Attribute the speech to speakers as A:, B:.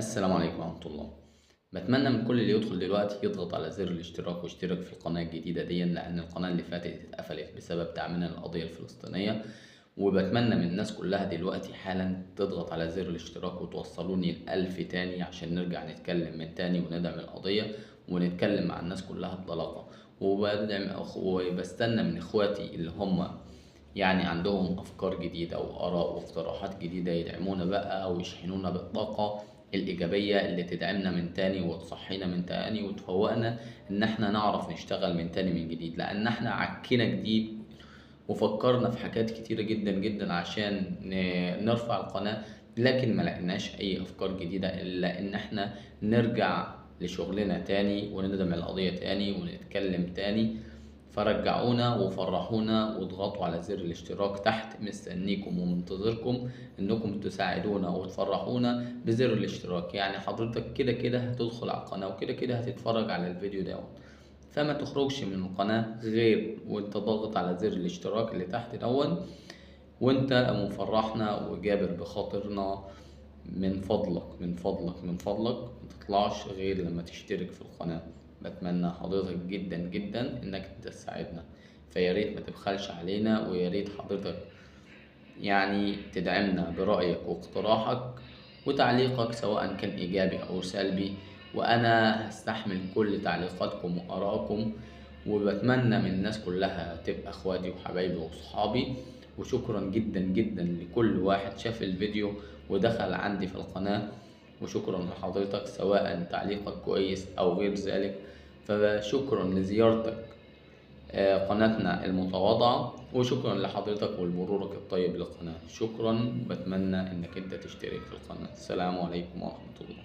A: السلام عليكم ورحمة الله. بتمنى من كل اللي يدخل دلوقتي يضغط على زر الاشتراك ويشترك في القناة الجديدة دي، لأن القناة اللي فاتت اتقفلت بسبب دعمنا للقضية الفلسطينية. وبتمنى من الناس كلها دلوقتي حالا تضغط على زر الاشتراك وتوصلوني ل1000 تاني عشان نرجع نتكلم من تاني وندعم القضية ونتكلم مع الناس كلها بطلاقة. وبستنى من اخواتي اللي هم يعني عندهم أفكار جديدة وآراء واقتراحات جديدة يدعمونا بقى ويشحنونا بالطاقة الإيجابية اللي تدعمنا من تاني وتصحينا من تاني وتفوقنا إن احنا نعرف نشتغل من تاني من جديد، لأن احنا عكينا جديد وفكرنا في حاجات كتيرة جدا جدا عشان نرفع القناة، لكن ما لقيناش أي أفكار جديدة إلا إن احنا نرجع لشغلنا تاني وندعم القضية تاني ونتكلم تاني. فرجعونا وفرحونا واضغطوا على زر الاشتراك تحت، مستنيكم ومنتظركم انكم تساعدونا وتفرحونا بزر الاشتراك. يعني حضرتك كده كده هتدخل على القناة وكده كده هتتفرج على الفيديو ده، فما تخرجش من القناة غير وانت ضاغط على زر الاشتراك اللي تحت دون، وانت مفرحنا وجابر بخاطرنا. من فضلك من فضلك من فضلك متطلعش غير لما تشترك في القناة. بتمنى حضرتك جدا جدا انك انت تساعدنا، فياريت ما تبخلش علينا، وياريت حضرتك يعني تدعمنا برأيك واقتراحك وتعليقك سواء كان إيجابي أو سلبي، وأنا هستحمل كل تعليقاتكم وآرائكم. وبتمنى من الناس كلها تبقى اخواتي وحبايبي وصحابي. وشكرا جدا جدا لكل واحد شاف الفيديو ودخل عندي في القناة، وشكرا لحضرتك سواء تعليقك كويس أو غير ذلك. فشكرا لزيارتك قناتنا المتواضعة، وشكرا لحضرتك ولمرورك الطيب للقناة. شكرا، بتمنى انك انت تشترك في القناة. السلام عليكم ورحمة الله.